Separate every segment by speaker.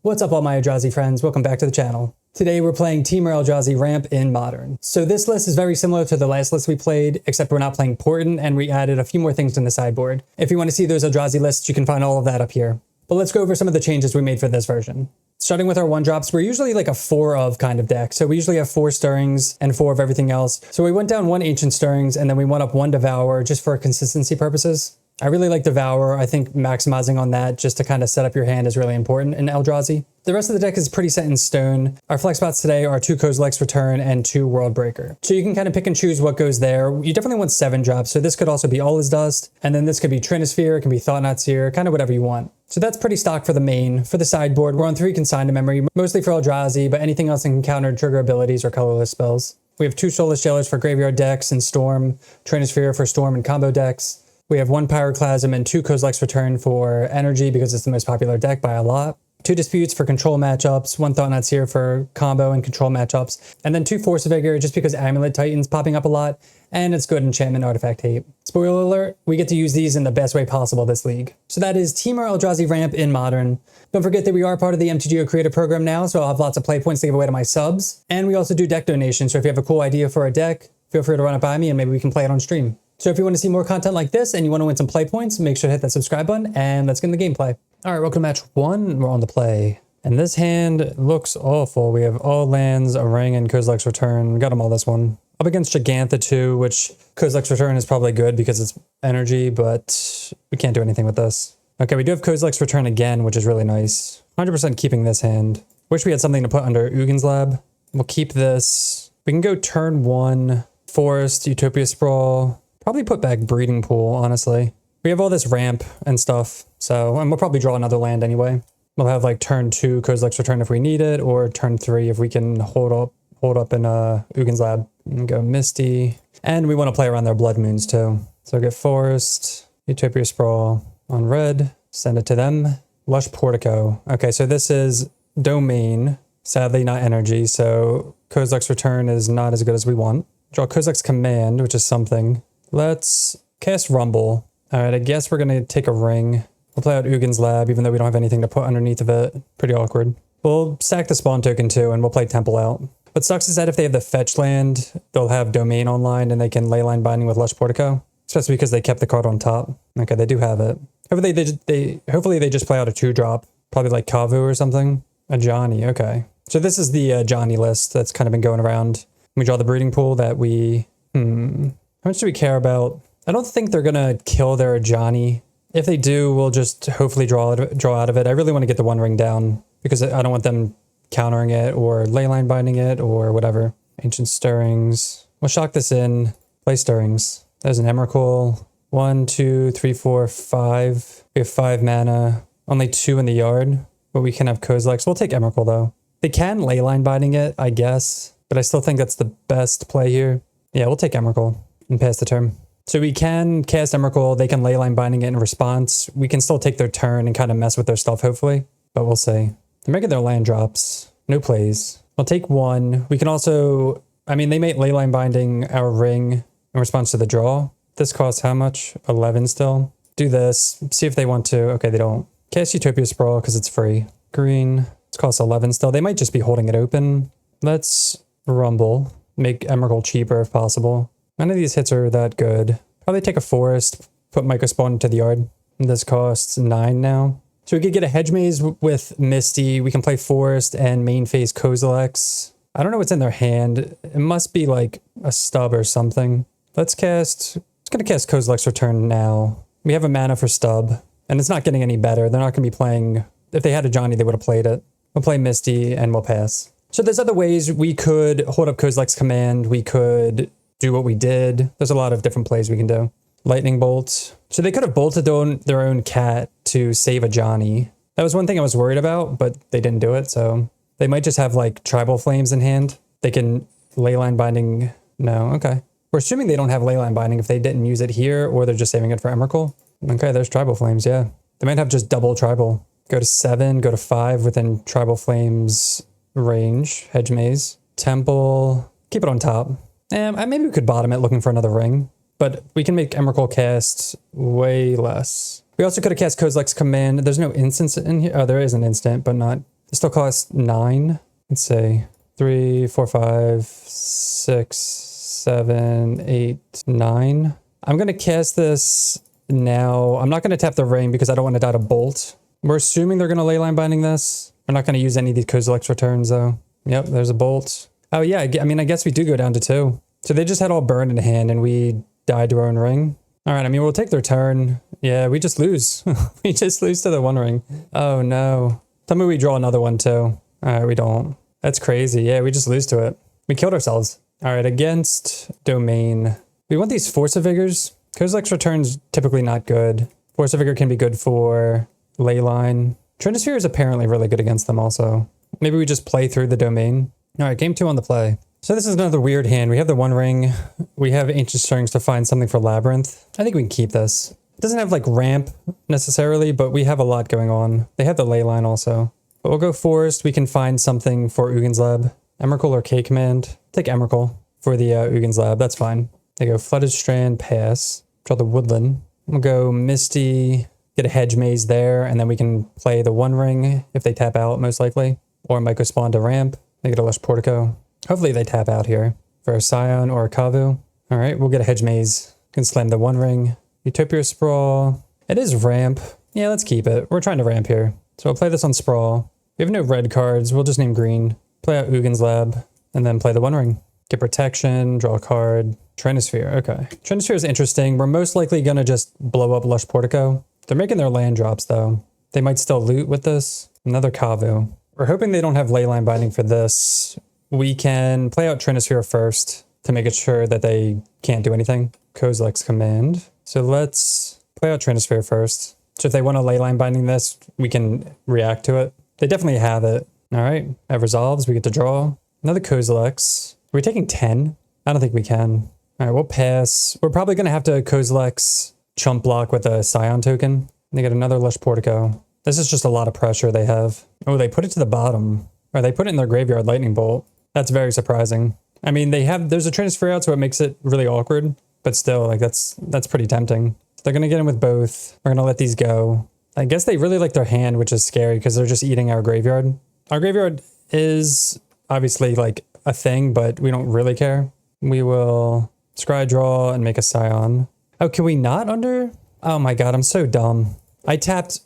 Speaker 1: What's up all my Eldrazi friends, welcome back to the channel. Today we're playing Dimir Eldrazi Ramp in Modern. So this list is very similar to the last list we played, except we're not playing Portent and we added a few more things in the sideboard. If you want to see those Eldrazi lists, you can find all of that up here. But let's go over some of the changes we made for this version. Starting with our 1-drops, we're usually like a 4 of kind of deck. So we usually have 4 Stirrings and 4 of everything else. So we went down 1 Ancient Stirrings and then we went up 1 Devour just for consistency purposes. I really like Devour. I think maximizing on that just to kind of set up your hand is really important in Eldrazi. The rest of the deck is pretty set in stone. Our flex spots today are 2 Kozilek's Return and 2 World Breaker. So you can kind of pick and choose what goes there. You definitely want 7 drops. So this could also be All Is Dust. And then this could be Trinisphere, it can be Thought-Knot Seer, kind of whatever you want. So that's pretty stock for the main. For the sideboard, we're on 3 Consigned to Memory, mostly for Eldrazi, but anything else that can counter trigger abilities or colorless spells. We have 2 Soulless Jailers for graveyard decks and Storm, Trinisphere for Storm and combo decks. We have 1 Pyroclasm and 2 Kozilek's Return for energy because it's the most popular deck by a lot. 2 Disputes for control matchups, 1 Thought-Knot Seer for combo and control matchups, and then 2 Force of Vigor just because Amulet Titan's popping up a lot, and it's good enchantment artifact hate. Spoiler alert, we get to use these in the best way possible this league. So that is Dimir Eldrazi Ramp in Modern. Don't forget that we are part of the MTG Creator Program now, so I'll have lots of play points to give away to my subs. And we also do deck donations, so if you have a cool idea for a deck, feel free to run it by me and maybe we can play it on stream. So if you want to see more content like this and you want to win some play points, make sure to hit that subscribe button and let's get in the gameplay. All right, welcome to match 1. We're on the play. And this hand looks awful. We have all lands, a ring, and Kozilek's Return. We got them all this one. Up against Gigantha too, which Kozilek's Return is probably good because it's energy, but we can't do anything with this. Okay, we do have Kozilek's Return again, which is really nice. 100% keeping this hand. Wish we had something to put under Ugin's Lab. We'll keep this. We can go turn 1, Forest, Utopia Sprawl. Probably put back Breeding Pool, honestly. We have all this ramp and stuff, and we'll probably draw another land anyway. We'll have like turn 2 Kozilek's Return if we need it, or turn 3 if we can hold up in Ugin's Lab. And go Misty. And we want to play around their Blood Moons too. So get Forest, Utopia Sprawl on red, send it to them. Lush Portico. Okay, so this is Domain. Sadly not energy, so Kozilek's Return is not as good as we want. Draw Kozilek's Command, which is something. Let's cast Rumble. All right, I guess we're going to take a ring. We'll play out Ugin's Lab, even though we don't have anything to put underneath of it. Pretty awkward. We'll sack the spawn token too, and we'll play Temple out. What sucks is that if they have the fetch land, they'll have Domain online, and they can Leyline Binding with Lush Portico. Especially because they kept the card on top. Okay, they do have it. Hopefully they just play out a 2-drop. Probably like Kavu or something. A Johnny, okay. So this is the Johnny list that's kind of been going around. We draw the Breeding Pool that we... How much do we care about? I don't think they're going to kill their Johnny. If they do, we'll just hopefully draw out of it. I really want to get the 1 ring down because I don't want them countering it or Leyline Binding it or whatever. Ancient Stirrings. We'll shock this in. Play Stirrings. There's an Emrakul. 1, 2, 3, 4, 5. We have 5 mana. Only 2 in the yard. But we can have Kozilek's. We'll take Emrakul though. They can Leyline Binding it, I guess. But I still think that's the best play here. Yeah, we'll take Emrakul and pass the turn. So we can cast Emrakul, they can Leyline Binding it in response. We can still take their turn and kind of mess with their stuff, hopefully. But we'll see. They're making their land drops. No plays. We'll take 1. We can also... I mean, they may Leyline Binding our ring in response to the draw. This costs how much? 11 still. Do this. See if they want to. Okay, they don't. Cast Utopia Sprawl because it's free. Green. It costs 11 still. They might just be holding it open. Let's Rumble. Make Emrakul cheaper if possible. None of these hits are that good. Probably take a Forest, put Mycospawn into the yard. This costs 9 now. So we could get a Hedge Maze with Misty. We can play Forest and main phase Kozilek's. I don't know what's in their hand. It must be like a stub or something. Let's going to cast Kozilek's Return now. We have a mana for stub, and it's not getting any better. They're not going to be playing... If they had a Johnny, they would have played it. We'll play Misty, and we'll pass. So there's other ways we could hold up Kozilek's Command. We could do what we did. There's a lot of different plays we can do. Lightning Bolt. So they could have bolted their own cat to save a Johnny. That was one thing I was worried about, but they didn't do it. So they might just have like Tribal Flames in hand. They can Leyline Binding. No, okay. We're assuming they don't have Leyline Binding if they didn't use it here, or they're just saving it for Emrakul. Okay, there's Tribal Flames, yeah. They might have just double Tribal. Go to 7, go to 5 within Tribal Flames range. Hedge Maze. Temple. Keep it on top. Maybe we could bottom it looking for another ring, but we can make Emrakul cast way less. We also could have cast Kozilek's Command. There's no instance in here. Oh, there is an instant, but not It still costs 9. Let's say 3, 4, 5, 6, 7, 8, 9. I'm going to cast this now. I'm not going to tap the ring because I don't want to die to bolt. We're assuming they're going to leyline binding this. We're not going to use any of these Kozilek's returns though. Yep, there's a bolt. Oh yeah, I mean, I guess we do go down to 2. So they just had all burned in hand and we died to our own ring. All right, I mean, we'll take their turn. Yeah, we just lose. We just lose to the 1 ring. Oh no. Tell me we draw another one too. All right, we don't. That's crazy. Yeah, we just lose to it. We killed ourselves. All right, against Domain. We want these Force of Vigors. Kozilek's returns typically not good. Force of Vigor can be good for Leyline. Trinisphere is apparently really good against them also. Maybe we just play through the Domain. All right, game 2 on the play. So this is another weird hand. We have the 1 ring. We have Ancient Stirrings to find something for Labyrinth. I think we can keep this. It doesn't have like ramp necessarily, but we have a lot going on. They have the Leyline also. But we'll go Forest. We can find something for Ugin's Lab. Emrakul or K Command. Take Emrakul for the Ugin's Lab. That's fine. They go Flooded Strand, pass. Draw the Woodland. We'll go Misty, get a Hedge Maze there, and then we can play the 1 ring if they tap out, most likely. Or Mycospawn to ramp. They get a Lush Portico. Hopefully they tap out here for a Scion or a Kavu. All right, we'll get a Hedge Maze. Can slam the 1 ring. Utopia Sprawl. It is ramp. Yeah, let's keep it. We're trying to ramp here. So we'll play this on Sprawl. We have no red cards. We'll just name green. Play out Ugin's Lab. And then play the 1 ring. Get protection. Draw a card. Trinisphere. Okay. Trinisphere is interesting. We're most likely going to just blow up Lush Portico. They're making their land drops, though. They might still loot with this. Another Kavu. We're hoping they don't have Leyline binding for this. We can play out Trinisphere first to make it sure that they can't do anything. Kozilek's Command. So let's play out Trinisphere first. So if they want a Leyline binding this, we can react to it. They definitely have it. All right, that resolves. We get to draw. Another Kozilek's. Are we taking 10? I don't think we can. All right, we'll pass. We're probably going to have to Kozilek's chump block with a Scion token. They get another Lush Portico. This is just a lot of pressure they have. Oh, they put it to the bottom. Or they put it in their graveyard Lightning Bolt. That's very surprising. I mean, there's a Trinisphere out, so it makes it really awkward. But still, like, that's pretty tempting. They're going to get in with both. We're going to let these go. I guess they really like their hand, which is scary because they're just eating our graveyard. Our graveyard is obviously like a thing, but we don't really care. We will scry draw and make a Scion. Oh, can we not under? Oh my God, I'm so dumb. I tapped,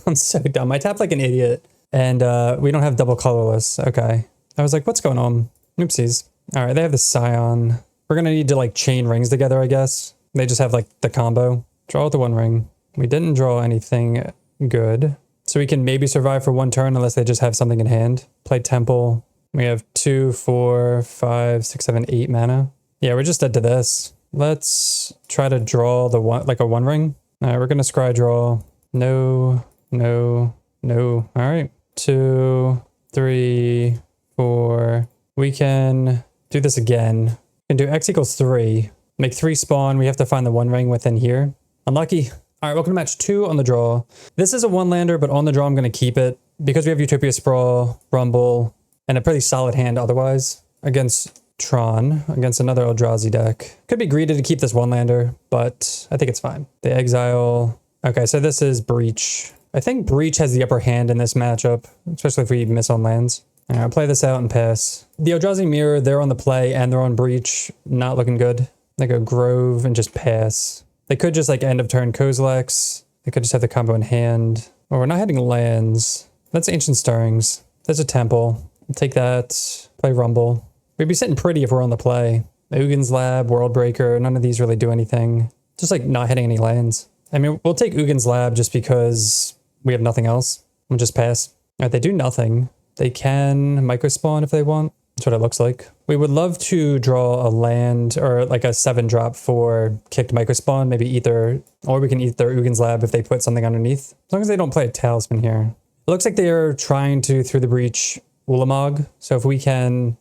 Speaker 1: I'm so dumb. I tapped like an idiot and we don't have double colorless. Okay. I was like, what's going on? Oopsies. All right, they have the Scion. We're going to need to like chain rings together, I guess. They just have like the combo. Draw with the 1 ring. We didn't draw anything good. So we can maybe survive for 1 turn unless they just have something in hand. Play Temple. We have 2, 4, 5, 6, 7, 8 mana. Yeah, we're just dead to this. Let's try to draw the one, like a 1 ring. All right, we're going to scry draw. No, no, no. All right. 2, 3, 4. We can do this again. We can do X equals 3. Make 3 spawn. We have to find the 1 ring within here. Unlucky. All right, welcome to match 2 on the draw. This is a 1-lander, but on the draw, I'm going to keep it because we have Utopia Sprawl, Rumble, and a pretty solid hand otherwise against Tron, against another Eldrazi deck. Could be greedy to keep this 1-lander, but I think it's fine. The exile. Okay, so this is Breach. I think Breach has the upper hand in this matchup, especially if we miss on lands. All right, I'll play this out and pass. The Eldrazi Mirror, they're on the play and they're on Breach. Not looking good. They go Grove and just pass. They could just like end of turn Kozilek's. They could just have the combo in hand. Oh, we're not hitting lands. That's Ancient Stirrings. There's a Temple. I'll take that. Play Rumble. We'd be sitting pretty if we're on the play. Ugin's Lab, World Breaker, none of these really do anything. Just like not hitting any lands. I mean, we'll take Ugin's Lab just because we have nothing else. We'll just pass. All right, they do nothing. They can Mycospawn if they want. That's what it looks like. We would love to draw a land or like a 7-drop for kicked Mycospawn, maybe either, or we can eat their Ugin's Lab if they put something underneath. As long as they don't play a Talisman here. It looks like they're trying to, through the Breach, Ulamog. So if we can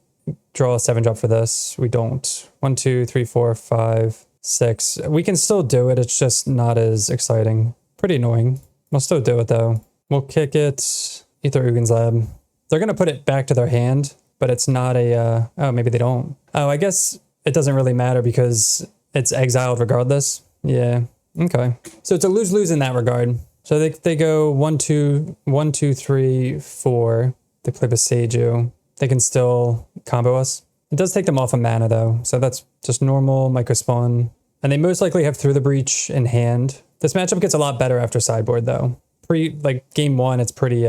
Speaker 1: draw a 7-drop for this, we don't. 1, 2, 3, 4, 5, 6. We can still do it. It's just not as exciting. Pretty annoying. We'll still do it though. We'll kick it, eat their Ugin's Lab. They're going to put it back to their hand. But it's not a, oh, maybe they don't. Oh, I guess it doesn't really matter because it's exiled regardless. Yeah, okay. So it's a lose-lose in that regard. So they go 1, 2, 1, 2, 3, 4. they play Beseiju, they can still combo us. It does take them off a mana though, so that's just normal Mycospawn. And they most likely have Through the Breach in hand. This matchup gets a lot better after sideboard though. Game 1, it's pretty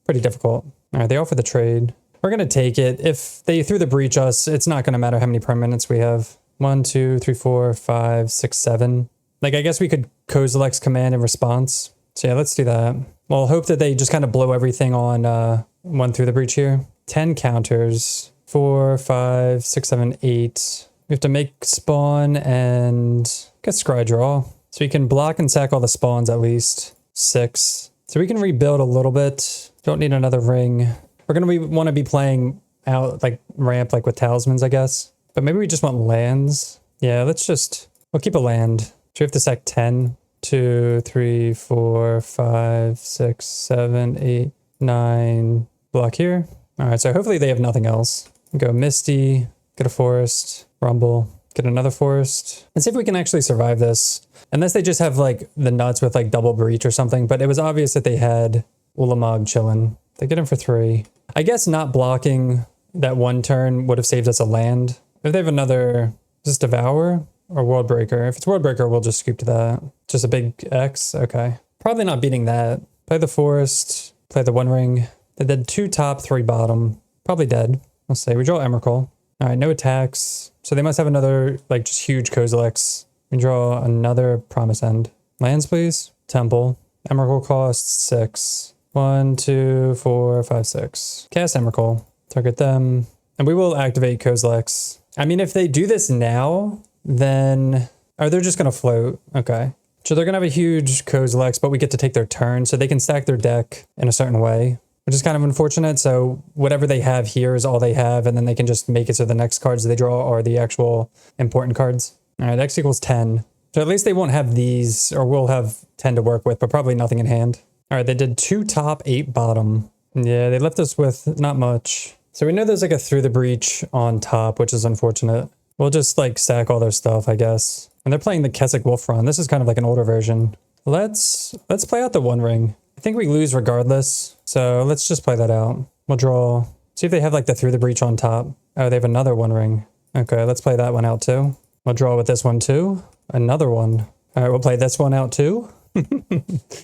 Speaker 1: difficult. All right, they offer the trade. We're gonna take it. If they Through the Breach us, it's not gonna matter how many permanents we have. 1, 2, 3, 4, 5, 6, 7. Like, I guess we could Kozilek's Command in response. So yeah, let's do that. We'll hope that they just kind of blow everything on 1 Through the Breach here. 10 counters. 4, 5, 6, 7, 8. We have to make spawn and get scry draw. So we can block and sack all the spawns at least. 6. So we can rebuild a little bit. Don't need another ring. We're gonna want to be playing out like ramp like with talismans, I guess. But maybe we just want lands. Yeah, we'll keep a land. So we have to sack 10. 2, 3, 4, 5, 6, 7, 8, 9. Block here. All right, so hopefully they have nothing else. Go Misty, get a forest, Rumble, get another forest, and see if we can actually survive this. Unless they just have like the nuts with like double breach or something, but it was obvious that they had Ulamog chilling. They get him for 3. I guess not blocking that one turn would have saved us a land. If they have another, just Devour or World Breaker. If it's World Breaker, we'll just scoop to that. Just a big X, okay. Probably not beating that. Play the forest, play the One Ring. They did 2 top, 3 bottom. Probably dead. Let's say we draw Emrakul. All right, no attacks. So they must have another, like, just huge Kozilek's. We draw another Promise End. Lands, please. Temple. Emrakul costs 6. 1, 2, 4, 5, 6. Cast Emrakul. Target them. And we will activate Kozilek's. I mean, if they do this now, then... Oh, they're just going to float. Okay. So they're going to have a huge Kozilek's, but we get to take their turn, so they can stack their deck in a certain way, which is kind of unfortunate. So whatever they have here is all they have, and then they can just make it so the next cards they draw are the actual important cards. All right, X equals 10. So at least they won't have these, or we'll have 10 to work with, but probably nothing in hand. All right, they did 2 top, 8 bottom. Yeah, they left us with not much. So we know there's like a Through the Breach on top, which is unfortunate. We'll just like stack all their stuff, I guess. And they're playing the Keswick Wolf Run. This is kind of like an older version. Let's play out the One Ring. I think we lose regardless, so let's just play that out. We'll draw, see if they have like the Through the Breach on top. Oh, they have another One Ring. Okay, let's play that one out too. We'll draw with this one too. Another one. All right, we'll play this one out too. All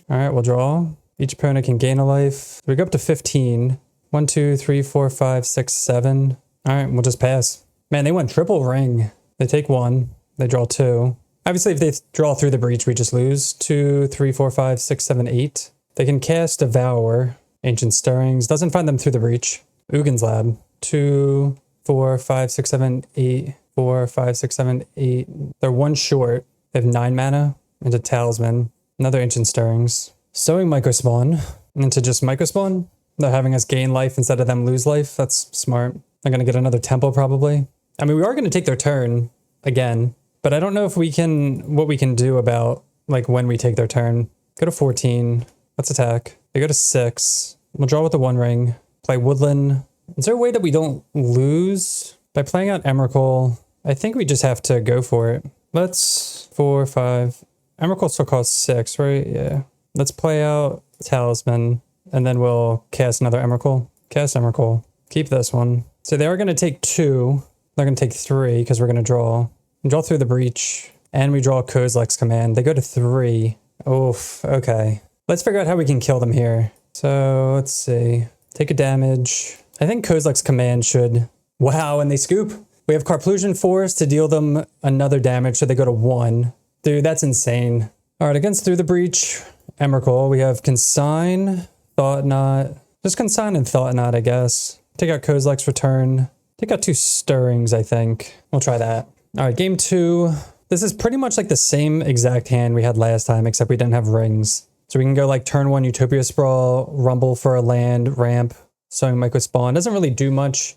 Speaker 1: right, we'll draw. Each opponent can gain a life. We go up to 15. 1, 2, 3, 4, 5, 6, 7. All right, we'll just pass. Man, they went triple ring. They take 1. They draw 2. Obviously, if they draw Through the Breach, we just lose. 2, 3, 4, 5, 6, 7, 8. They can cast Devour. Ancient Stirrings. Doesn't find them Through the Breach. Ugin's Lab. 2, 4, 5, 6, 7, 8. 4, 5, 6, 7, 8. They're 1 short. They have 9 mana into Talisman. Another Ancient Stirrings. Sowing Mycospawn into just Mycospawn. They're having us gain life instead of them lose life. That's smart. They're going to get another Temple probably. I mean, we are going to take their turn again, but I don't know if we can, what we can do about like when we take their turn. Go to 14. Let's attack. They go to 6. We'll draw with the One Ring. Play Woodland. Is there a way that we don't lose by playing out Emrakul? I think we just have to go for it. Let's 4, 5. Emrakul still costs 6, right? Yeah. Let's play out Talisman, and then we'll cast another Emrakul. Cast Emrakul. Keep this one. So they are going to take 2. They're going to take 3 because we're going to draw. We draw Through the Breach, and we draw Kozilek's Command. They go to 3. Oof. Okay. Let's figure out how we can kill them here. So let's see. Take a damage. I think Kozilek's Command should... Wow, and they scoop. We have Carplusion Force to deal them another damage, so they go to 1. Dude, that's insane. All right, against Through the Breach, Emrakul, we have Consign, Thought Knot. Just Consign and Thought Knot, I guess. Take out Kozilek's Return. Take out 2 Stirrings, I think. We'll try that. All right, game 2. This is pretty much like the same exact hand we had last time, except we didn't have rings. So we can go like turn 1 Utopia Sprawl, Rumble for a land, ramp, Sowing Mycospawn. Doesn't really do much.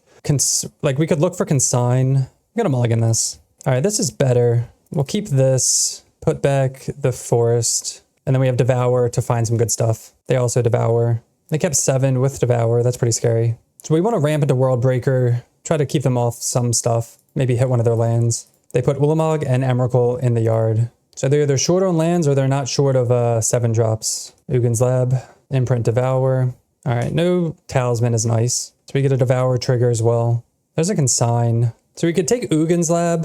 Speaker 1: Like we could look for Consign. I'm gonna mulligan this. All right, this is better. We'll keep this, put back the forest, and then we have Devour to find some good stuff. They also Devour. They kept 7 with Devour. That's pretty scary. So we want to ramp into World Breaker, try to keep them off some stuff, maybe hit one of their lands. They put Ulamog and Emrakul in the yard. So they're either short on lands or they're not short of 7 drops. Ugin's Lab, Imprint Devour. All right, no talisman is nice. So we get a Devour trigger as well. There's a Consign. So we could take Ugin's Lab.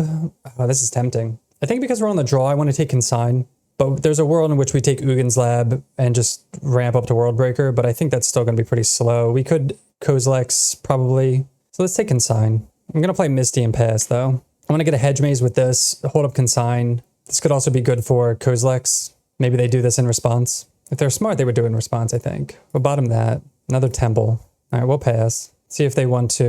Speaker 1: Oh, this is tempting. I think because we're on the draw, I want to take Consign. But there's a world in which we take Ugin's Lab and just ramp up to Worldbreaker, but I think that's still going to be pretty slow. We could Kozilek's probably. So let's take Consign. I'm going to play Misty and pass, though. I want to get a Hedge Maze with this, hold up Consign. This could also be good for Kozilek's. Maybe they do this in response. If they're smart, they would do it in response, I think. We'll bottom that. Another Temple. All right, we'll pass. See if they want to...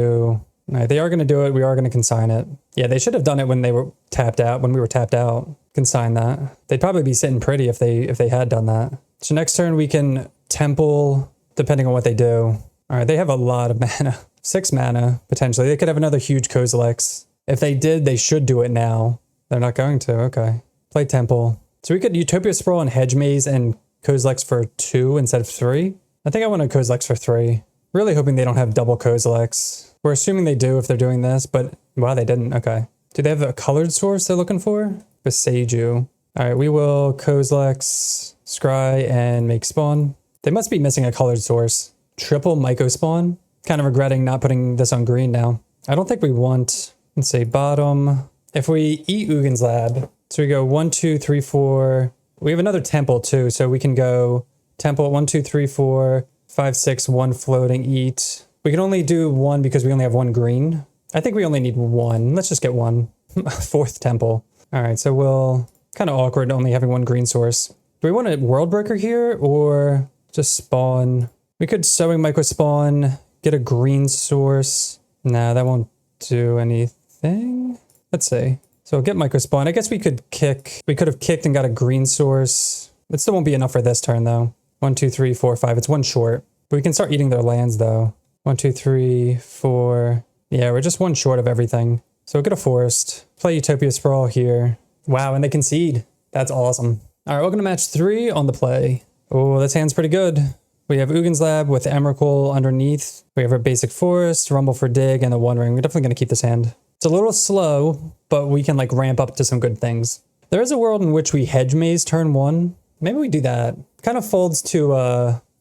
Speaker 1: All right, they are going to do it. We are going to consign it. Yeah, they should have done it when they were tapped out, when we were tapped out. Consign that. They'd probably be sitting pretty if they had done that. So next turn we can Temple, depending on what they do. All right, they have a lot of mana. 6 mana, potentially. They could have another huge Kozilek's. If they did, they should do it now. They're not going to. Okay. Play Temple. So we could Utopia Sprawl and Hedge Maze and Kozilek's for 2 instead of 3. I think I want a Kozilek's for 3. Really hoping they don't have double Kozilek's. We're assuming they do if they're doing this, but wow, they didn't. Okay. Do they have a colored source they're looking for? Beseiju. All right, we will Kozilek's, Scry, and Mycospawn. They must be missing a colored source. Triple Mycospawn. Kind of regretting not putting this on green now. I don't think we want, let's say bottom. If we eat Ugin's Lab, so we go 1, 2, 3, 4. We have another Temple too, so we can go Temple 1, 2, 3, 4, 5, 6, 1 floating, eat. We can only do 1 because we only have 1 green. I think we only need 1. Let's just get 1. 4th Temple. All right, so we'll... Kind of awkward only having 1 green source. Do we want a Worldbreaker here or just spawn? We could Sowing Mycospawn, get a green source. Nah, that won't do anything. Let's see. So we'll get Mycospawn. I guess we could kick. We could have kicked and got a green source. It still won't be enough for this turn though. 1, 2, 3, 4, 5. It's 1 short. But we can start eating their lands though. 1, 2, 3, 4. Yeah, we're just 1 short of everything. So we'll get a Forest. Play Utopia Sprawl here. Wow, and they concede. That's awesome. All right, welcome to match 3 on the play. Oh, this hand's pretty good. We have Ugin's Lab with Emrakul underneath. We have our basic Forest, Rumble for Dig, and the One Ring. We're definitely going to keep this hand. It's a little slow, but we can like ramp up to some good things. There is a world in which we Hedge Maze turn 1. Maybe we do that. Kind of folds to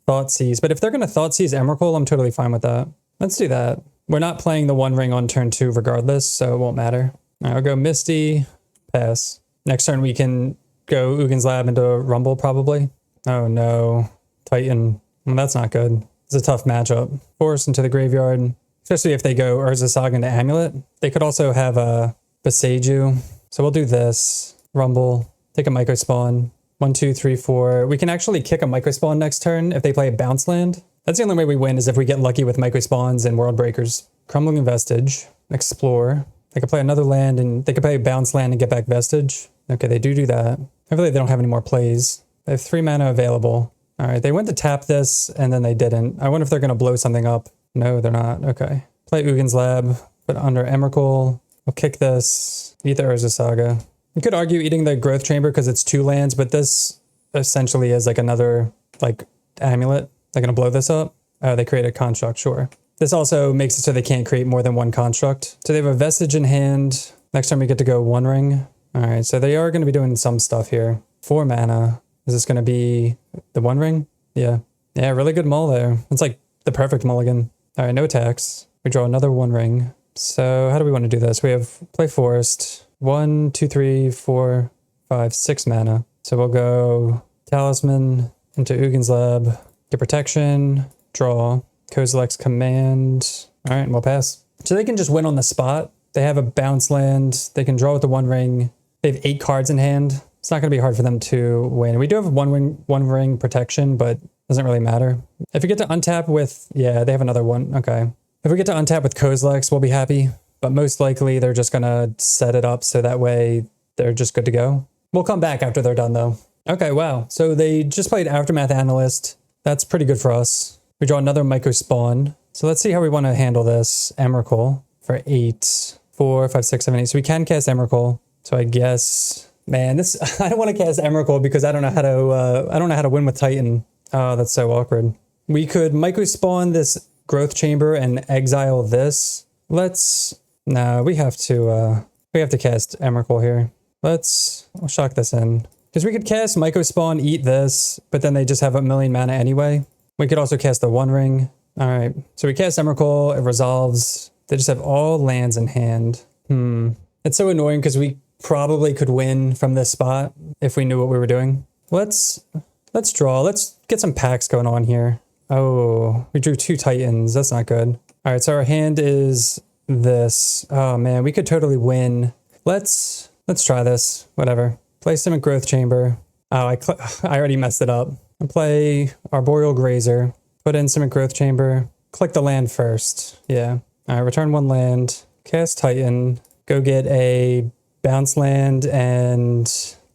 Speaker 1: Thoughtseize, but if they're going to Thoughtseize Emrakul, I'm totally fine with that. Let's do that. We're not playing the One Ring on turn 2 regardless, so it won't matter. All right, I'll go Misty. Pass. Next turn we can go Ugin's Lab into Rumble probably. Oh no. Titan. Well, that's not good. It's a tough matchup. Force into the graveyard. Especially if they go Urza Saga into Amulet. They could also have a Beseiju. So we'll do this. Rumble. Take a Mycospawn. 1, 2, 3, 4. We can actually kick a Mycospawn next turn if they play a bounce land. That's the only way we win is if we get lucky with Mycospawns and World Breakers. Crumbling Vestige. Explore. They could play another land and they could play a bounce land and get back Vestige. Okay, they do that. Hopefully they don't have any more plays. They have 3 mana available. All right, they went to tap this and then they didn't. I wonder if they're going to blow something up. No, they're not. Okay. Play Ugin's Lab, put under Emrakul. We'll kick this. Eat the Urza Saga. You could argue eating the Growth Chamber because it's 2 lands, but this essentially is like another like Amulet. They're going to blow this up. They create a construct, sure. This also makes it so they can't create more than 1 construct. So they have a Vestige in hand. Next time we get to go One Ring. All right, so they are going to be doing some stuff here. 4 mana. Is this going to be the One Ring? Yeah. Yeah, really good mull there. It's like the perfect mulligan. All right, no attacks. We draw another One Ring. So how do we want to do this? We have play Forest. 1, 2, 3, 4, 5, 6 mana. So we'll go Talisman into Ugin's Lab. Get protection. Draw. Kozilek's Command. All right, and we'll pass. So they can just win on the spot. They have a bounce land. They can draw with the One Ring. They have 8 cards in hand. It's not going to be hard for them to win. We do have one ring protection, but it doesn't really matter. If we get to untap with... Yeah, they have another one. Okay. If we get to untap with Kozilek's, we'll be happy. But most likely, they're just going to set it up so that way they're just good to go. We'll come back after they're done, though. Okay, wow. So they just played Aftermath Analyst. That's pretty good for us. We draw another Mycospawn. So let's see how we want to handle this. Emrakul for 8. 4, 5, 6, 7, 8. So we can cast Emrakul. So I guess, man, this I don't want to cast Emrakul because I don't know how to win with Titan. Oh, that's so awkward. We could Mycospawn this Growth Chamber and exile this. No, we have to cast Emrakul here. We'll shock this in. Because we could cast Mycospawn, eat this, but then they just have a million mana anyway. We could also cast the One Ring. All right, so we cast Emrakul, it resolves. They just have all lands in hand. It's so annoying because we probably could win from this spot if we knew what we were doing. Let's draw. Let's get some packs going on here. Oh, we drew 2 Titans. That's not good. All right, so our hand is this. Oh man, we could totally win. Let's try this. Whatever. Play Simic Growth Chamber. Oh, I already messed it up. I play Arboreal Grazer. Put in Simic Growth Chamber. Click the land first. Yeah. All right, return 1 land. Cast Titan. Go get a bounce land and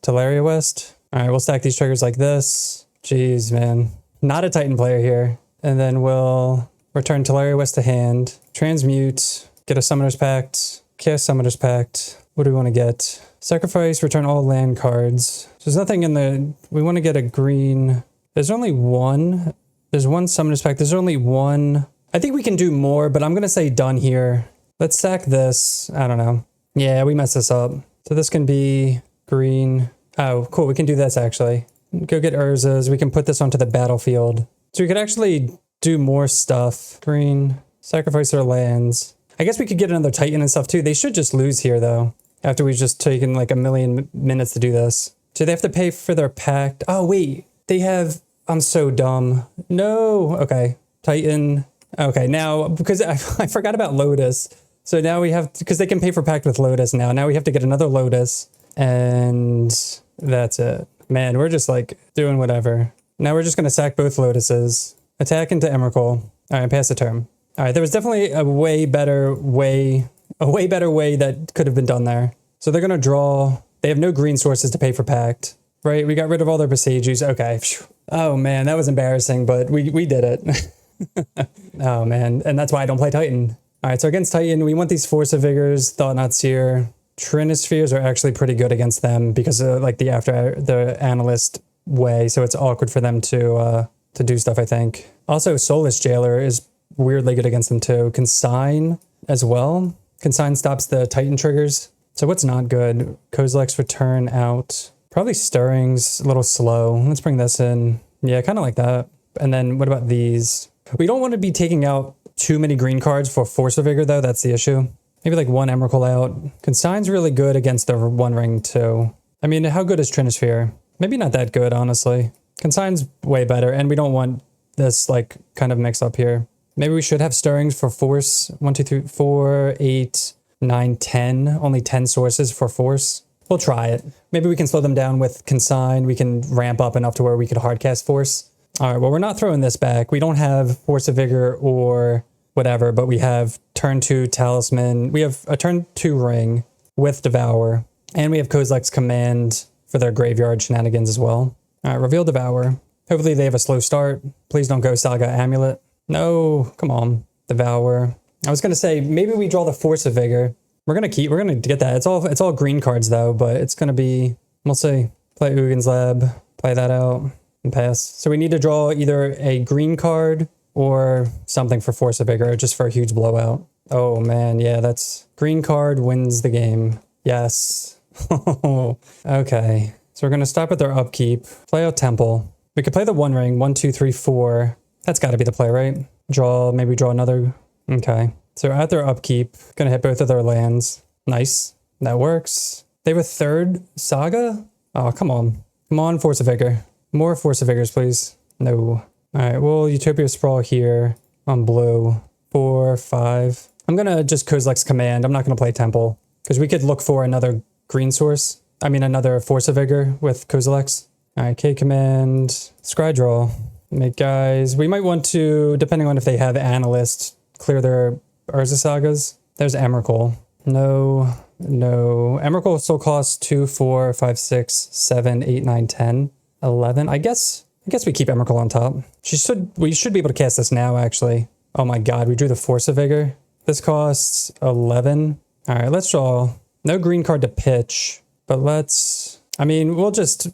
Speaker 1: Teleria West. All right, we'll stack these triggers like this. Jeez, man. Not a Titan player here. And then we'll return Teleria West to hand. Transmute. Get a Summoner's Pact. Cast Summoner's Pact. What do we want to get? Sacrifice, return all land cards. So there's nothing in the... We want to get a green... There's only one. There's 1 Summoner's Pact. There's only 1. I think we can do more, but I'm going to say done here. Let's sack this. I don't know. Yeah, we messed this up. So this can be green. Oh, cool. We can do this, actually. Go get Urza's. We can put this onto the battlefield. So we could actually do more stuff. Green. Sacrifice our lands. I guess we could get another Titan and stuff, too. They should just lose here, though. After we've just taken like a million minutes to do this. Do they have to pay for their pact? Oh, wait. They have... I'm so dumb. No. Okay. Titan. Okay, now, because I forgot about Lotus. So now we have... Because they can pay for pact with Lotus now. Now we have to get another Lotus. And that's it. Man, we're just like doing whatever. Now we're just going to sack both Lotuses. Attack into Emrakul. All right, pass the turn. All right, there was definitely a way better way that could have been done there. So they're going to draw. They have no green sources to pay for pact, right? We got rid of all their Besieges. Okay. Oh man, that was embarrassing, but we did it. Oh man, and that's why I don't play Titan. All right, so against Titan, we want these Force of Vigors, Thought-Knot Seer. Trinispheres are actually pretty good against them because of like the Analyst way, so it's awkward for them to do stuff, I think. Also, Soulless Jailer is weirdly good against them too. Consign as well. Consign stops the Titan triggers. So what's not good? Kozilek's Return out. Probably Stirring's a little slow. Let's bring this in. Yeah, kind of like that. And then what about these? We don't want to be taking out too many green cards for Force of Vigor though. That's the issue. Maybe like 1 Emrakul out. Consign's really good against the One Ring too. I mean, how good is Trinisphere? Maybe not that good, honestly. Consign's way better, and we don't want this like kind of mix up here. Maybe we should have Stirrings for Force. 1, 2, 3, 4, 8, 9, 10. Only 10 sources for Force. We'll try it. Maybe we can slow them down with Consign. We can ramp up enough to where we could hardcast Force. All right, well, we're not throwing this back. We don't have Force of Vigor or whatever, but we have turn 2 Talisman. We have a turn 2 Ring with Devour, and we have Kozilek's Command for their graveyard shenanigans as well. All right, reveal Devour. Hopefully they have a slow start. Please don't go Saga Amulet. No, come on. Devour. I was going to say, maybe we draw the Force of Vigor. We're going to get that. It's all green cards though, but it's going to be, we'll see. Play Ugin's Lab, play that out, and pass. So we need to draw either a green card or something for Force of Vigor, just for a huge blowout. Oh man, yeah, that's green card wins the game. Yes. Okay. So we're going to stop at their upkeep, play out Temple. We could play the One Ring, 1, 2, 3, 4. That's got to be the play, right? Maybe draw another. Okay. So at their upkeep, going to hit both of their lands. Nice. That works. They have a 3rd Saga? Oh, come on. Come on, Force of Vigor. More Force of Vigors, please. No. All right, well, Utopia Sprawl here on blue. 4, 5. I'm going to just Kozilek's Command. I'm not going to play Temple because we could look for another green source. I mean, another Force of Vigor with Kozilek's. All right, K Command, Scry Draw. Make guys. We might want to, depending on if they have Analyst, clear their Urza Sagas. There's Emrakul. No. Emrakul still costs 2, 4, 5, 6, 7, 8, 9, 10, 11. I guess we keep Emrakul on top. We should be able to cast this now, actually. Oh my god, we drew the Force of Vigor. This costs 11. All right, let's draw. No green card to pitch, but we'll just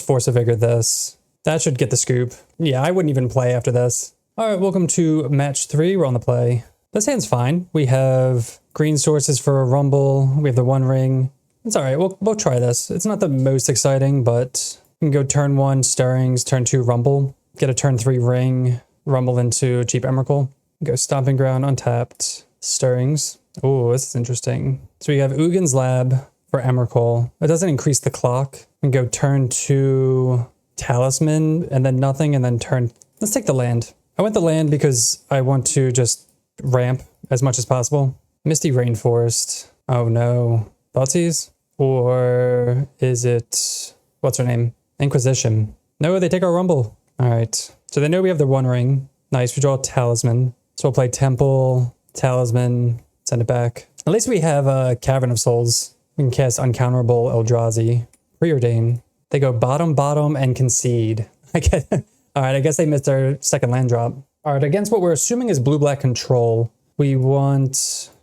Speaker 1: Force of Vigor this. That should get the scoop. Yeah, I wouldn't even play after this. All right, welcome to match 3. We're on the play. This hand's fine. We have green sources for a Rumble. We have the One Ring. It's all right. We'll try this. It's not the most exciting, but we can go turn 1 Stirrings, turn 2 Rumble. get a turn 3 ring, rumble into cheap Emrakul, go Stomping Ground, untapped, Stirrings. Oh, this is interesting. So we have Ugin's Lab for Emrakul. It doesn't increase the clock. We can go turn 2 Talisman, and then nothing, and then turn... Let's take the land. I went the land because I want to just ramp as much as possible. Misty Rainforest. Oh no. Thoughtseize? Or is it... What's her name? Inquisition. No, they take our Rumble. Alright. So they know we have the 1 ring. Nice, we draw a Talisman. So we'll play Temple, Talisman, send it back. At least we have a Cavern of Souls. We can cast Uncounterable Eldrazi. Preordain. They go bottom, bottom, and concede. Alright, I guess they missed our second land drop. Alright, against what we're assuming is blue-black control, we want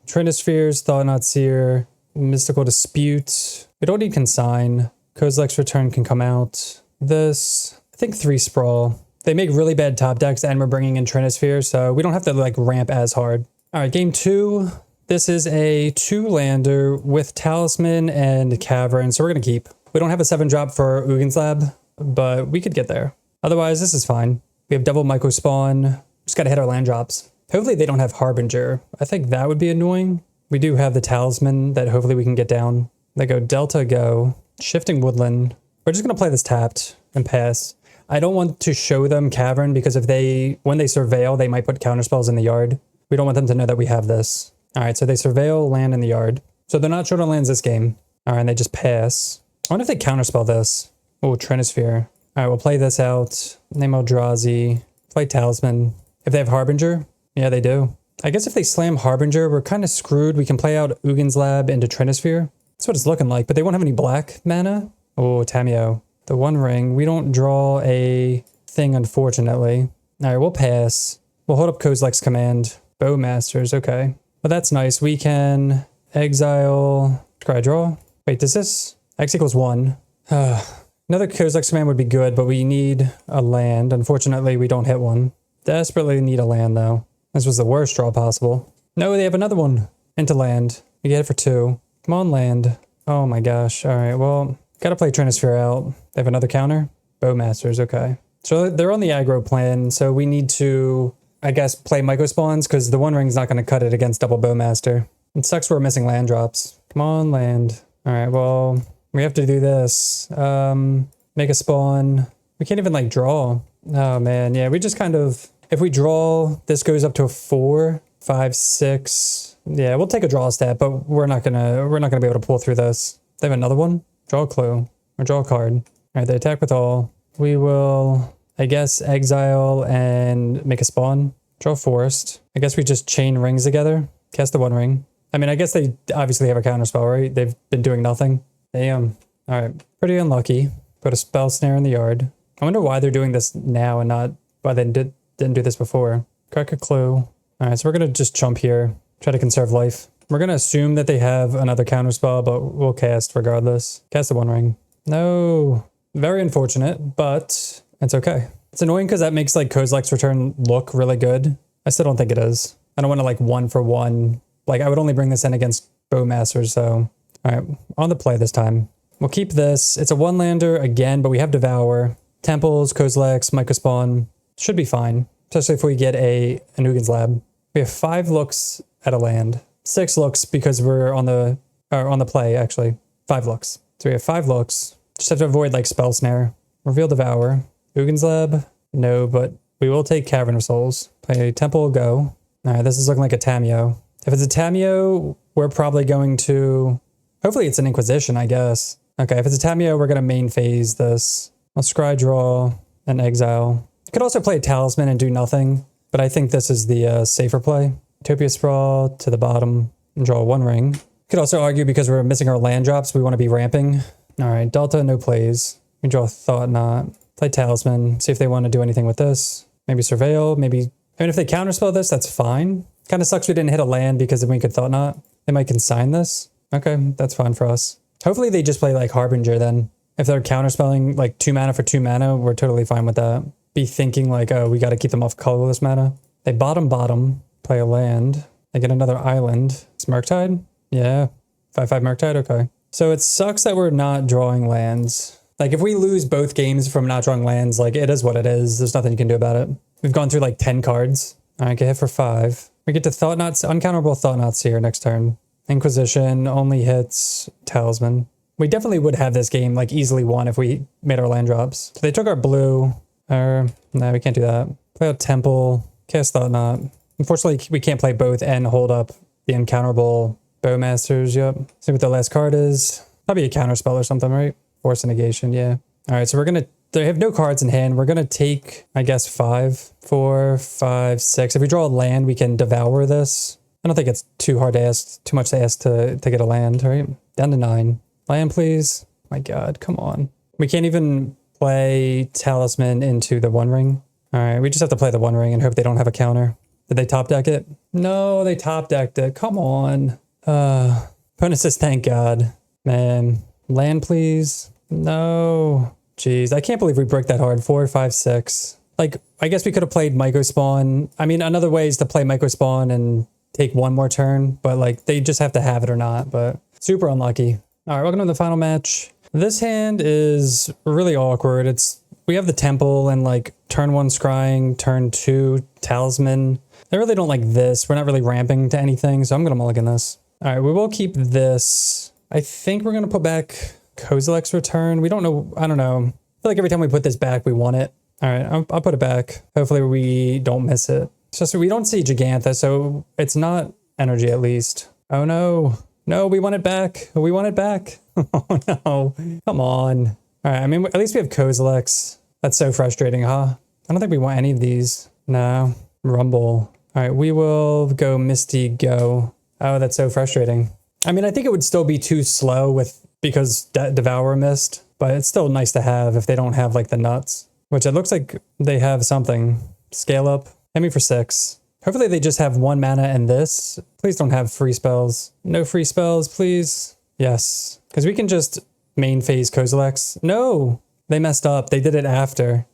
Speaker 1: Trinispheres, Thought-Knot Seer, Mystical Dispute. We don't need Consign. Kozilek's Return can come out. This, I think 3 Sprawl. They make really bad top decks, and we're bringing in Trinisphere, so we don't have to like ramp as hard. Alright, game 2. This is a 2-lander with Talisman and Cavern, so we're going to keep. We don't have a 7-drop for Ugin's Lab, but we could get there. Otherwise, this is fine. We have double Mycospawn. Just got to hit our land drops. Hopefully they don't have Harbinger. I think that would be annoying. We do have the Talisman that hopefully we can get down. They go Delta, go. Shifting Woodland. We're just going to play this tapped and pass. I don't want to show them Cavern because when they surveil, they might put counterspells in the yard. We don't want them to know that we have this. All right, so they surveil land in the yard. So they're not short on lands this game. All right, and they just pass. I wonder if they counterspell this. Oh, Trinisphere. All right, we'll play this out. Name Eldrazi. Play Talisman. If they have Harbinger, yeah, they do. I guess if they slam Harbinger, we're kind of screwed. We can play out Ugin's Lab into Trinisphere. That's what it's looking like, but they won't have any black mana. Oh, Tameo. The 1 ring. We don't draw a thing, unfortunately. All right, we'll pass. We'll hold up Kozilek's Command. Bowmasters, okay. Well, that's nice. We can exile... Scry draw. Wait, does this... X equals 1. Another Kozilek's Command would be good, but we need a land. Unfortunately, we don't hit one. Desperately need a land, though. This was the worst draw possible. No, they have another one. Into land. We get it for 2. Come on, land. Oh my gosh. All right, well, gotta play Trinisphere out. They have another counter. Bowmasters, okay. So they're on the aggro plan, so we need to, I guess, play Mycospawns, because the 1 ring's not going to cut it against double Bowmaster. It sucks we're missing land drops. Come on, land. All right, well, we have to do this. Make a spawn. We can't even, like, draw. Oh, man, yeah, we just kind of... If we draw, this goes up to a 4, 5, 6. Yeah, we'll take a draw stat, but we're not gonna be able to pull through this. They have another one? Draw a clue. Or draw a card. All right, they attack with all. We will, I guess, exile and make a spawn. Draw forest. I guess we just chain rings together. Cast the 1 ring. I mean, I guess they obviously have a counterspell, right? They've been doing nothing. Damn. All right, pretty unlucky. Put a spell snare in the yard. I wonder why they're doing this now and not why they didn't do this before. Crack a clue. All right, so we're going to just jump here. Try to conserve life. We're going to assume that they have another counterspell, but we'll cast regardless. Cast the 1 ring. No. Very unfortunate, but it's okay. It's annoying because that makes like Kozilek's Return look really good. I still don't think it is. I don't want to like 1-for-1. Like I would only bring this in against Bowmasters, so. All right, on the play this time. We'll keep this. It's a 1-lander again, but we have Devour. Temples, Kozilek's, Mycospawn. Should be fine, especially if we get an Ugin's Lab. We have 5 looks at a land. 6 looks because we're on the play, actually. 5 looks. So we have 5 looks. Just have to avoid like Spell Snare. Reveal Devour. Ugin's Lab? No, but we will take Cavern of Souls. Play Temple, go. Alright, this is looking like a Tameo. If it's a Tameo, we're probably going to... Hopefully it's an Inquisition, I guess. Okay, if it's a Tameo, we're going to main phase this. I'll scry draw and exile. You could also play a Talisman and do nothing, but I think this is the safer play. Utopia Sprawl to the bottom and draw 1 ring. You could also argue because we're missing our land drops, we want to be ramping. All right, Delta, no plays. We draw Thought Knot. Play Talisman, see if they want to do anything with this. Maybe Surveil, maybe... I mean, if they counterspell this, that's fine. Kind of sucks we didn't hit a land because then we could Thought Knot. They might consign this. Okay, that's fine for us. Hopefully they just play like Harbinger then. If they're counterspelling like 2 mana for 2 mana, we're totally fine with that. Be thinking like, oh, we got to keep them off colorless mana. They bottom, play a land. They get another island. It's Murktide? Yeah. 5/5 Murktide? Okay. So it sucks that we're not drawing lands. Like if we lose both games from not drawing lands, like it is what it is. There's nothing you can do about it. We've gone through like 10 cards. All right, get hit for 5. We get to Thought Knots, uncounterable Thought Knots here next turn. Inquisition only hits Talisman. We definitely would have this game like easily won if we made our land drops. So they took our blue. No, we can't do that. Play out Temple, cast Thought Knot. Unfortunately, we can't play both and hold up the uncounterable Bowmasters. Yep. See what the last card is. Probably a counter spell or something, right? Force negation, yeah. All right, so we're gonna, they have no cards in hand. We're gonna take, I guess, 5, 4, 5, 6. If we draw a land, we can devour this. I don't think it's too hard to ask, too much to ask to get a land, right? Down to 9. Land, please. My God, come on. We can't even play Talisman into the One Ring. All right, we just have to play the One Ring and hope they don't have a counter. Did they top deck it? No, they top decked it. Come on. Opponent says, thank God. Man, land, please. No. Jeez, I can't believe we broke that hard. 4, 5, 6. Like, I guess we could have played Mycospawn. I mean, another way is to play Mycospawn and take one more turn, but like they just have to have it or not, but super unlucky. All right, welcome to the final match. This hand is really awkward. We have the Temple and like turn 1 Scrying, turn 2 Talisman. I really don't like this. We're not really ramping to anything, so I'm going to mulligan this. All right, we will keep this. I think we're going to put back Kozilek's Return. We don't know. I don't know. I feel like every time we put this back, we want it. All right, I'll put it back. Hopefully we don't miss it. It's just we don't see Gigantha, so it's not energy at least. Oh no. No, we want it back. We want it back. Oh no. Come on. All right, I mean, at least we have Kozilek's. That's so frustrating, huh? I don't think we want any of these. No. Rumble. All right, we will go Misty Go. Oh, that's so frustrating. I mean, I think it would still be too slow because Devour missed, but it's still nice to have if they don't have like the nuts, which it looks like they have something. Scale up. Hit me for 6. Hopefully they just have 1 mana and this. Please don't have free spells. No free spells, please. Yes. Because we can just main phase Kozilek's. No! They messed up. They did it after.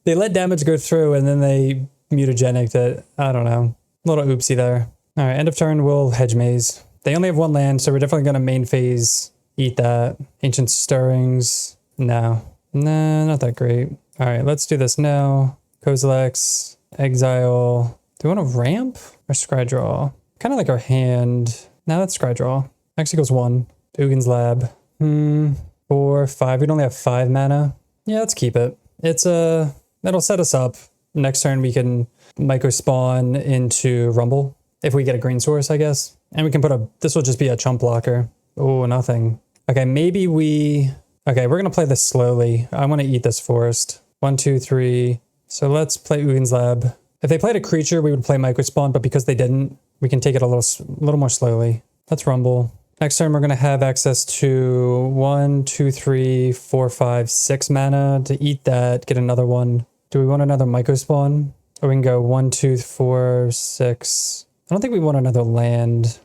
Speaker 1: They let damage go through and then they mutagenicked it. I don't know. A little oopsie there. All right, end of turn, we'll Hedge Maze. They only have 1 land, so we're definitely going to main phase eat that. Ancient Stirrings. No. Nah, not that great. All right, let's do this now. Kozilek's, exile. Do we want to ramp or scry draw? Kind of like our hand. Now let's scry draw. X equals 1. Ugin's Lab. 4, 5. We'd only have 5 mana. Yeah, let's keep it. That'll set us up. Next turn we can Mycospawn into Rumble. If we get a green source, I guess. And we can this will just be a chump blocker. Oh, nothing. Okay, okay, we're gonna play this slowly. I want to eat this forest. 1, 2, 3. So let's play Ugin's Lab. If they played a creature, we would play Mycospawn, but because they didn't, we can take it a little more slowly. Let's Rumble. Next turn, we're going to have access to 1, 2, 3, 4, 5, 6 mana to eat that, get another one. Do we want another Mycospawn? Or we can go 1, 2, 4, 6. I don't think we want another land.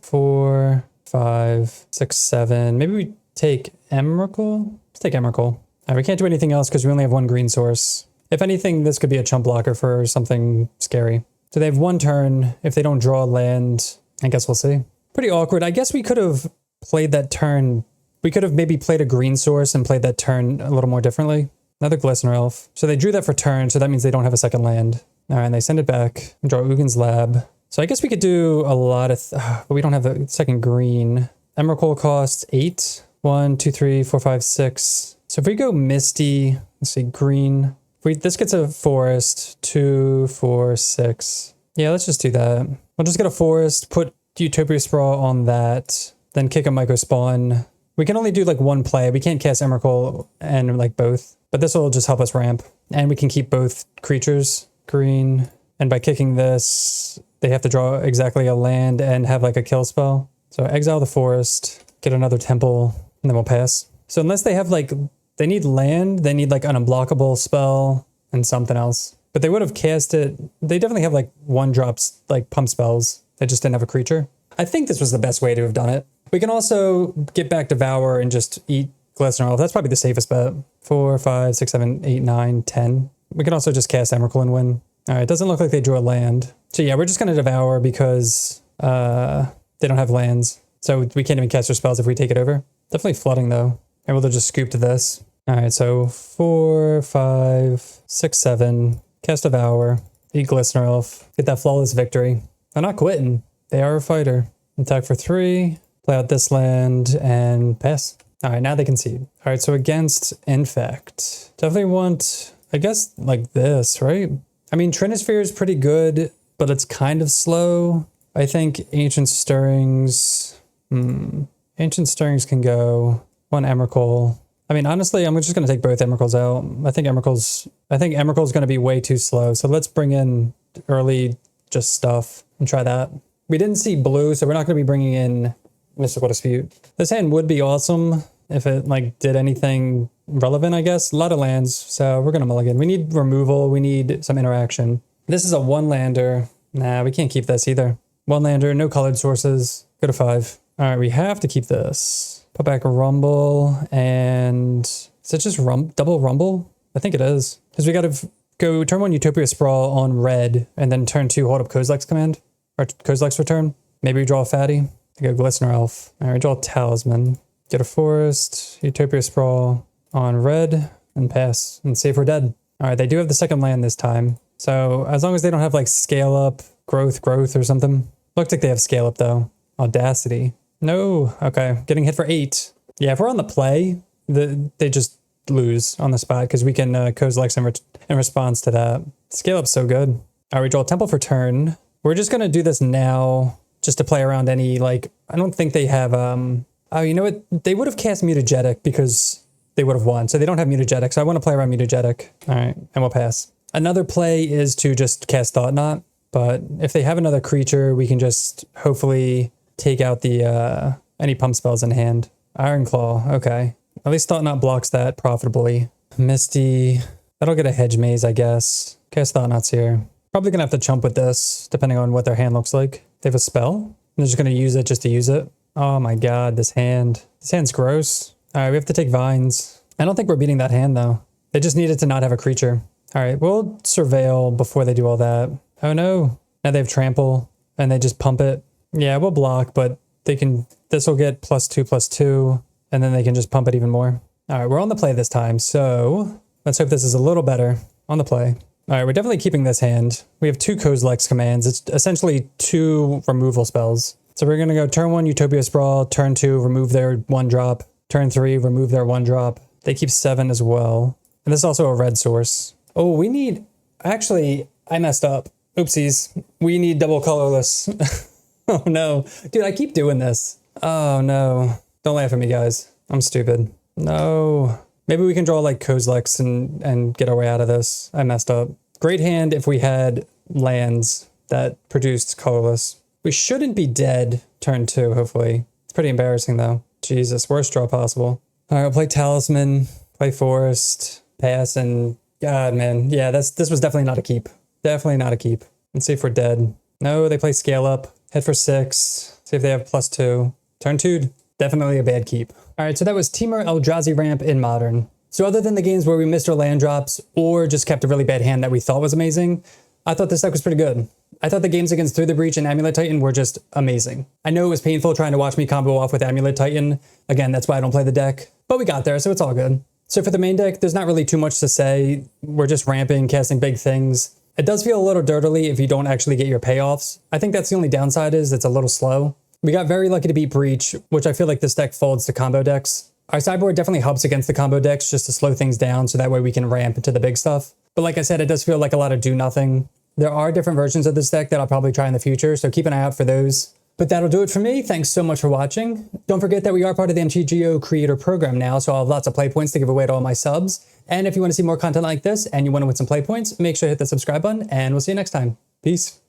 Speaker 1: 4, 5, 6, 7. Maybe we take Emrakul? Let's take Emrakul. All right, we can't do anything else because we only have 1 green source. If anything, this could be a chump blocker for something scary. So they have 1 turn. If they don't draw a land, I guess we'll see. Pretty awkward. I guess we could have played that turn. We could have maybe played a green source and played that turn a little more differently. Another Glistener Elf. So they drew that for turn, so that means they don't have a second land. All right, and they send it back and draw Ugin's Lab. So I guess we could do a lot of, but we don't have the second green. Emrakul costs 8. 1, 2, 3, 4, 5, 6. So if we go Misty, let's see, green. This gets a forest, 2, 4, 6. Yeah, let's just do that. We'll just get a forest, put Utopia Sprawl on that, then kick a Mycospawn. We can only do like 1 play. We can't cast Emrakul and like both, but this will just help us ramp. And we can keep both creatures green. And by kicking this, they have to draw exactly a land and have like a kill spell. So exile the forest, get another temple, and then we'll pass. So unless they have like, they need land, they need like an unblockable spell and something else. But they would have cast it. They definitely have like 1-drops, like pump spells. They just didn't have a creature. I think this was the best way to have done it. We can also get back Devour and just eat Glistener Elf. That's probably the safest bet. 4, 5, 6, 7, 8, 9, 10. We can also just cast Emrakul and win. All right, it doesn't look like they drew a land. So yeah, we're just going to Devour because they don't have lands. So we can't even cast their spells if we take it over. Definitely flooding though. Able to just scoop to this. All right, so 4, 5, 6, 7. Cast Devour. Eat Glistener Elf. Get that flawless victory. They're not quitting. They are a fighter. Attack for 3. Play out this land and pass. All right, now they concede. All right, so against Infect. Definitely want, I guess, like this, right? I mean, Trinisphere is pretty good, but it's kind of slow. I think Ancient Stirrings. Ancient Stirrings can go. One Emrakul. I mean, honestly, I'm just going to take both Emrakuls out. I think Emrakul's going to be way too slow. So let's bring in early just stuff and try that. We didn't see blue, so we're not going to be bringing in Mystical Dispute. This hand would be awesome if it like did anything relevant, I guess. A lot of lands, so we're going to mulligan. We need removal. We need some interaction. This is a 1-lander. Nah, we can't keep this either. 1-lander, no colored sources. Go to 5. All right, we have to keep this. Put back a Rumble, and is it just double Rumble? I think it is. Because we got to go turn 1 Utopia Sprawl on red, and then turn 2 hold up Kozilek's command, or Kozilek's return. Maybe we draw a fatty. Go Glistener Elf. All right, draw a Talisman. Get a Forest, Utopia Sprawl on red, and pass, and see if we're dead. All right, they do have the second land this time. So as long as they don't have like Scale Up, Growth, or something. Looks like they have Scale Up though. Audacity. No, okay, getting hit for 8. Yeah, if we're on the play, they just lose on the spot because we can Kozilek's in response to that. Scale Up's so good. All right, we draw a Temple for turn. We're just gonna do this now just to play around any, like, I don't think they have, oh, you know what? They would have cast Mutagetic because they would have won. So they don't have Mutagetic, so I want to play around Mutagetic. All right, and we'll pass. Another play is to just cast Thought Knot, but if they have another creature, we can just hopefully take out the any pump spells in hand. Iron Claw, okay. At least Thought Knot blocks that profitably. Misty, that'll get a Hedge Maze, I guess. Cast Thought Knots here. Probably gonna have to chump with this, depending on what their hand looks like. They have a spell. They're just gonna use it just to use it. Oh my god, this hand. This hand's gross. All right, we have to take Vines. I don't think we're beating that hand though. They just needed to not have a creature. All right, we'll Surveil before they do all that. Oh no, now they have Trample and they just pump it. Yeah, we'll block, but they can, this will get +2/+2, and then they can just pump it even more. All right, we're on the play this time, so let's hope this is a little better on the play. All right, we're definitely keeping this hand. We have 2 Kozilek's commands. It's essentially 2 removal spells. So we're gonna go turn 1 Utopia Sprawl, turn 2 remove their 1-drop, turn 3 remove their 1-drop. They keep 7 as well. And this is also a red source. Oh, we need, actually, I messed up. Oopsies. We need double colorless. Oh no. Dude, I keep doing this. Oh no. Don't laugh at me, guys. I'm stupid. No. Maybe we can draw like Kozilek's and get our way out of this. I messed up. Great hand if we had lands that produced colorless. We shouldn't be dead turn 2, hopefully. It's pretty embarrassing though. Jesus, worst draw possible. All right, I'll play Talisman, play Forest, pass, and God, man. Yeah, this was definitely not a keep. Definitely not a keep. Let's see if we're dead. No, they play Scale Up. Hit for 6. See if they have +2. Turn 2, definitely a bad keep. All right, so that was Dimir Eldrazi Ramp in Modern. So other than the games where we missed our land drops or just kept a really bad hand that we thought was amazing, I thought this deck was pretty good. I thought the games against Through the Breach and Amulet Titan were just amazing. I know it was painful trying to watch me combo off with Amulet Titan. Again, that's why I don't play the deck, but we got there, so it's all good. So for the main deck, there's not really too much to say. We're just ramping, casting big things. It does feel a little dirtily if you don't actually get your payoffs. I think that's the only downside is it's a little slow. We got very lucky to beat Breach, which I feel like this deck folds to combo decks. Our sideboard definitely helps against the combo decks just to slow things down so that way we can ramp into the big stuff. But like I said, it does feel like a lot of do nothing. There are different versions of this deck that I'll probably try in the future, so keep an eye out for those. But that'll do it for me. Thanks so much for watching. Don't forget that we are part of the MTGO creator program now, so I'll have lots of play points to give away to all my subs. And if you want to see more content like this and you want to win some play points, make sure to hit the subscribe button, and we'll see you next time. Peace.